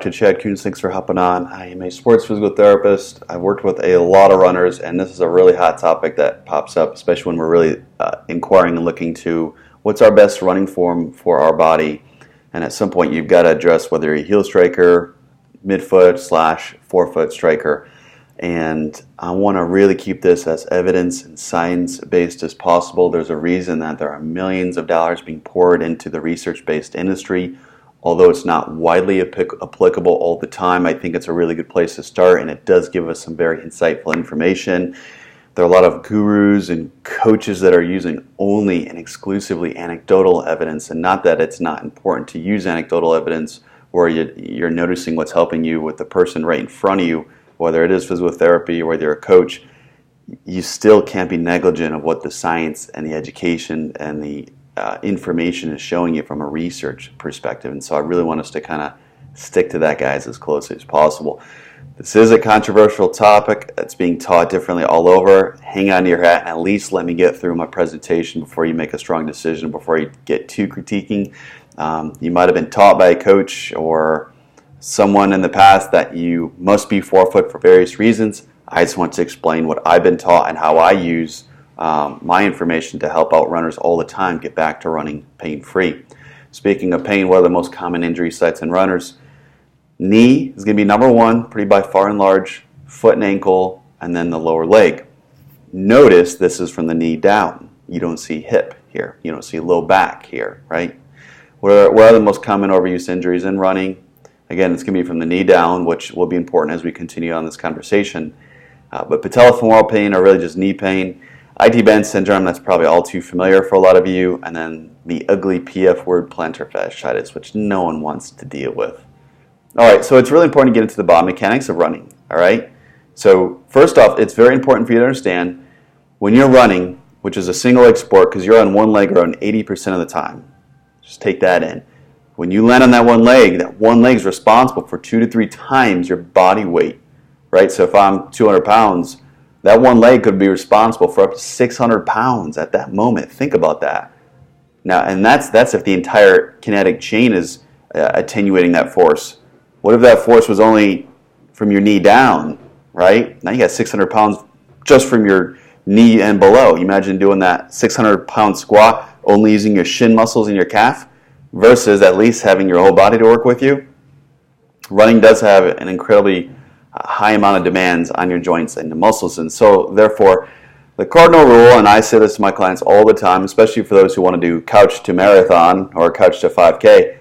Dr. Chad Kuntz. Thanks for hopping on. I am a sports physical therapist. I've worked with a lot of runners, and this is a really hot topic that pops up, especially when we're really inquiring and looking to what's our best running form for our body. And at some point, you've got to address whether you're a heel striker, midfoot / forefoot striker. And I want to really keep this as evidence and science-based as possible. There's a reason that there are millions of dollars being poured into the research-based industry. Although it's not widely applicable all the time, I think it's a really good place to start, and it does give us some very insightful information. There are a lot of gurus and coaches that are using only and exclusively anecdotal evidence, and not that it's not important to use anecdotal evidence where you're noticing what's helping you with the person right in front of you, whether it is physical therapy or whether you're a coach. You still can't be negligent of what the science and the education and the information is showing you from a research perspective. And so I really want us to kind of stick to that, guys, as closely as possible. This is a controversial topic that's being taught differently all over. Hang on to your hat and at least let me get through my presentation before you make a strong decision, before you get too critiquing. You might have been taught by a coach or someone in the past that you must be forefoot for various reasons. I just want to explain what I've been taught and how I use my information to help out runners all the time get back to running pain-free. Speaking of pain, what are the most common injury sites in runners? Knee is going to be number one, pretty by far and large, foot and ankle, and then the lower leg. Notice this is from the knee down. You don't see hip here. You don't see low back here, right? What are the most common overuse injuries in running? Again, it's going to be from the knee down, which will be important as we continue on this conversation. But patellofemoral pain or really just knee pain. IT band syndrome, that's probably all too familiar for a lot of you, and then the ugly PF word, plantar fasciitis, which no one wants to deal with. All right, so it's really important to get into the biomechanics of running, all right? So first off, it's very important for you to understand when you're running, which is a single leg sport, because you're on one leg around 80% of the time. Just take that in. When you land on that one leg is responsible for 2 to 3 times your body weight, right? So if I'm 200 pounds, that one leg could be responsible for up to 600 pounds at that moment. Think about that. Now, and that's if the entire kinetic chain is attenuating that force. What if that force was only from your knee down, right? Now you got 600 pounds just from your knee and below. You imagine doing that 600-pound squat only using your shin muscles and your calf versus at least having your whole body to work with you. Running does have an incredibly high amount of demands on your joints and the muscles, and so therefore the cardinal rule, and I say this to my clients all the time, especially for those who want to do couch to marathon or couch to 5K,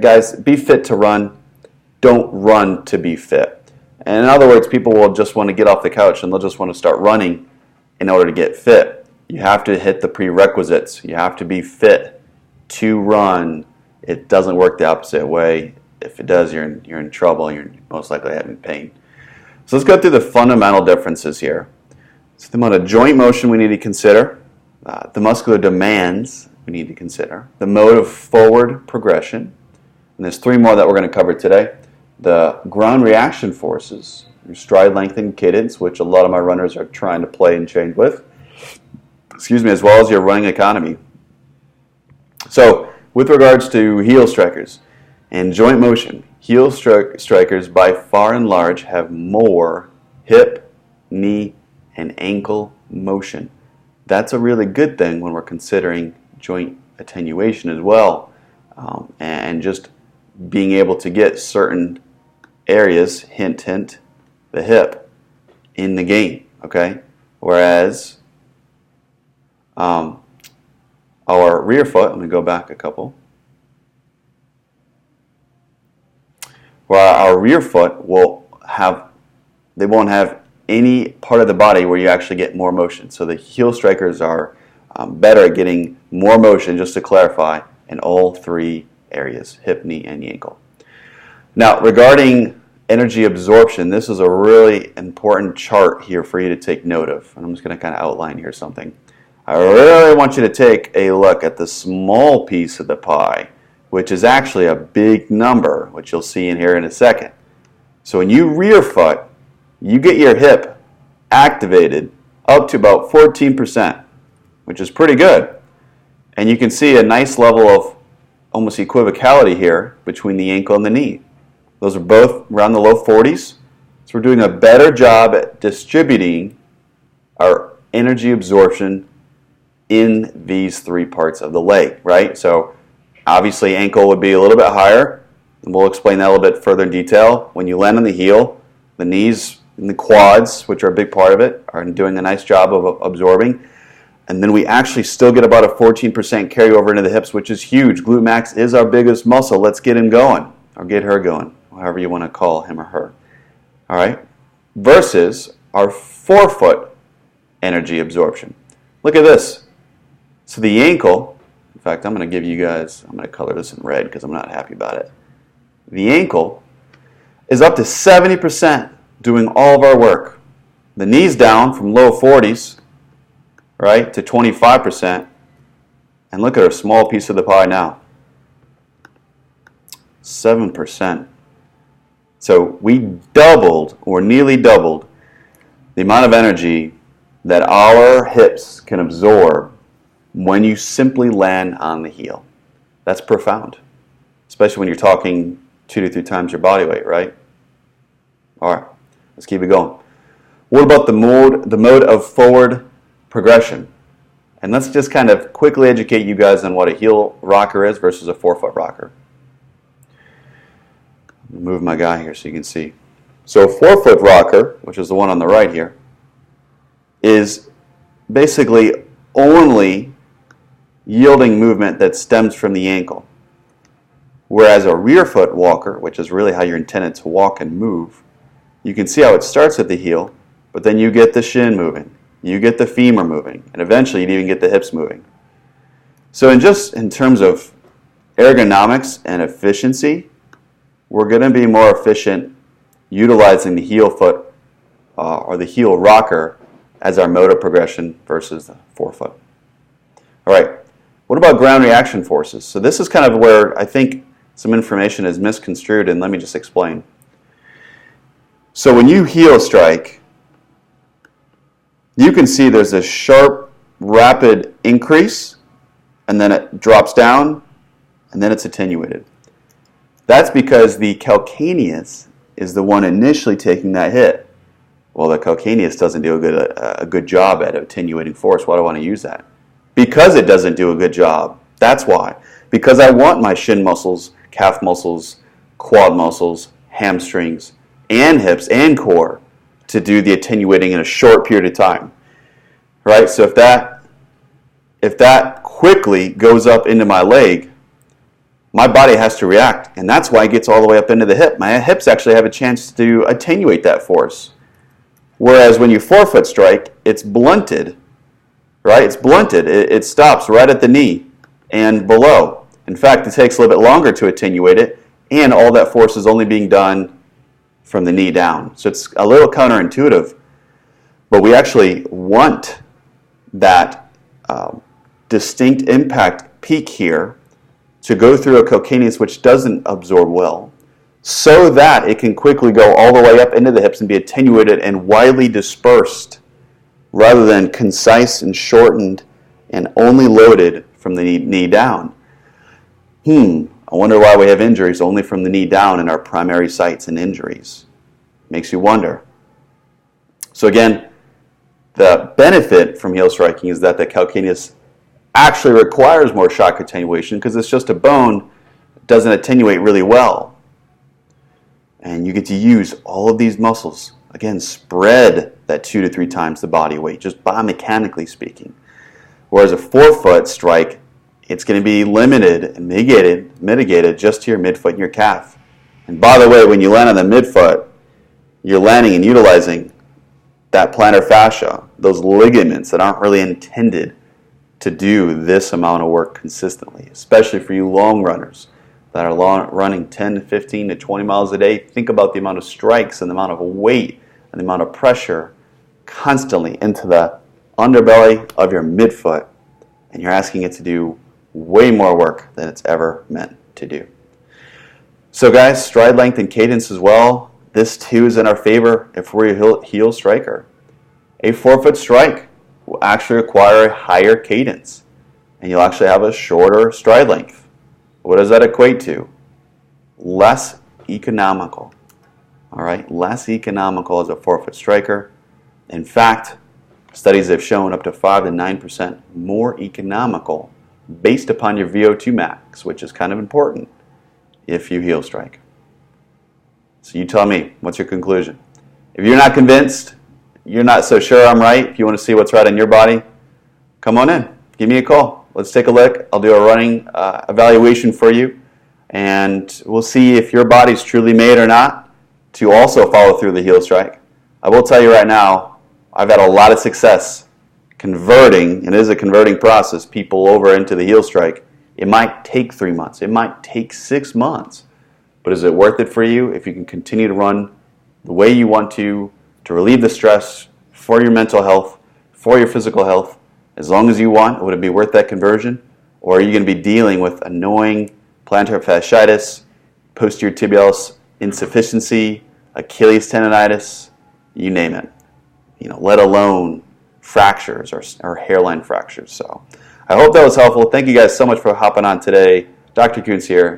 guys, be fit to run, don't run to be fit. And in other words, people will just want to get off the couch and they'll just want to start running in order to get fit. You have to hit the prerequisites. You have to be fit to run. It doesn't work the opposite way. If it does, you're in trouble. You're most likely having pain. So let's go through the fundamental differences here. So the amount of joint motion we need to consider, the muscular demands we need to consider, the mode of forward progression, and there's 3 more that we're going to cover today. The ground reaction forces, your stride length and cadence, which a lot of my runners are trying to play and change with, as well as your running economy. So with regards to heel strikers, and joint motion, heel strikers by far and large have more hip, knee, and ankle motion. That's a really good thing when we're considering joint attenuation as well, and just being able to get certain areas, hint, hint, the hip, in the game, okay? Whereas our rear foot, let me go back a couple, where our rear foot won't have any part of the body where you actually get more motion. So the heel strikers are better at getting more motion, just to clarify, in all 3 areas, hip, knee, and the ankle. Now, regarding energy absorption, this is a really important chart here for you to take note of. And I'm just going to kind of outline here something. I really want you to take a look at the small piece of the pie, which is actually a big number, which you'll see in here in a second. So when you rear foot, you get your hip activated up to about 14%, which is pretty good. And you can see a nice level of almost equivocality here between the ankle and the knee. Those are both around the low 40s. So we're doing a better job at distributing our energy absorption in these three parts of the leg, right? So obviously ankle would be a little bit higher, and we'll explain that a little bit further in detail. When you land on the heel, the knees and the quads, which are a big part of it, are doing a nice job of absorbing. And then we actually still get about a 14% carryover into the hips, which is huge. Glute max is our biggest muscle. Let's get him going, or get her going, however you want to call him or her. All right? Versus our forefoot energy absorption. Look at this. So the ankle, in fact, I'm going to give you guys, I'm going to color this in red because I'm not happy about it. The ankle is up to 70% doing all of our work. The knee's down from low 40s, right, to 25%. And look at a small piece of the pie now. 7%. So we doubled, or nearly doubled, the amount of energy that our hips can absorb when you simply land on the heel. That's profound, especially when you're talking 2 to 3 times your body weight, right? All right, let's keep it going. What about the mode of forward progression? And let's just kind of quickly educate you guys on what a heel rocker is versus a forefoot rocker. Move my guy here so you can see. So a forefoot rocker, which is the one on the right here, is basically only yielding movement that stems from the ankle. Whereas a rear foot walker, which is really how you're intended to walk and move, you can see how it starts at the heel, but then you get the shin moving, you get the femur moving, and eventually you'd even get the hips moving. So in terms of ergonomics and efficiency, we're going to be more efficient utilizing the heel foot or the heel rocker as our mode of progression versus the forefoot. All right, what about ground reaction forces? So this is kind of where I think some information is misconstrued, and let me just explain. So when you heel strike, you can see there's a sharp, rapid increase, and then it drops down, and then it's attenuated. That's because the calcaneus is the one initially taking that hit. Well, the calcaneus doesn't do a good job at attenuating force. Why do I want to use that? Because it doesn't do a good job. That's why. Because I want my shin muscles, calf muscles, quad muscles, hamstrings, and hips and core to do the attenuating in a short period of time. Right? So if that quickly goes up into my leg, my body has to react, and that's why it gets all the way up into the hip. My hips actually have a chance to attenuate that force. Whereas when you forefoot strike, it's blunted, right? It's blunted. It stops right at the knee and below. In fact, it takes a little bit longer to attenuate it, and all that force is only being done from the knee down. So it's a little counterintuitive, but we actually want that distinct impact peak here to go through a calcaneus which doesn't absorb well, so that it can quickly go all the way up into the hips and be attenuated and widely dispersed, rather than concise and shortened and only loaded from the knee down. I wonder why we have injuries only from the knee down in our primary sites and injuries. Makes you wonder. So again, the benefit from heel striking is that the calcaneus actually requires more shock attenuation because it's just a bone that doesn't attenuate really well. And you get to use all of these muscles. Again, spread that 2 to 3 times the body weight, just biomechanically speaking. Whereas a forefoot strike, it's going to be limited and mitigated just to your midfoot and your calf. And by the way, when you land on the midfoot, you're landing and utilizing that plantar fascia, those ligaments that aren't really intended to do this amount of work consistently, especially for you long runners that are running 10 to 15 to 20 miles a day. Think about the amount of strikes and the amount of weight and the amount of pressure constantly into the underbelly of your midfoot, and you're asking it to do way more work than it's ever meant to do. So guys, stride length and cadence as well. This too is in our favor if we're a heel striker. A forefoot strike will actually require a higher cadence, and you'll actually have a shorter stride length. What does that equate to? Less economical. All right, less economical as a forefoot striker. In fact, studies have shown up to 5 to 9% more economical based upon your VO2 max, which is kind of important if you heel strike. So you tell me, what's your conclusion? If you're not convinced, you're not so sure I'm right, if you want to see what's right on your body, come on in. Give me a call. Let's take a look. I'll do a running evaluation for you, and we'll see if your body's truly made or not to also follow through the heel strike. I will tell you right now, I've had a lot of success converting, and it is a converting process, people over into the heel strike. It might take 3 months. It might take 6 months. But is it worth it for you if you can continue to run the way you want to relieve the stress for your mental health, for your physical health, as long as you want? Would it be worth that conversion? Or are you going to be dealing with annoying plantar fasciitis, posterior tibialis insufficiency, Achilles tendonitis, you name it, let alone fractures or hairline fractures. So I hope that was helpful. Thank you guys so much for hopping on today. Dr. Kuntz here.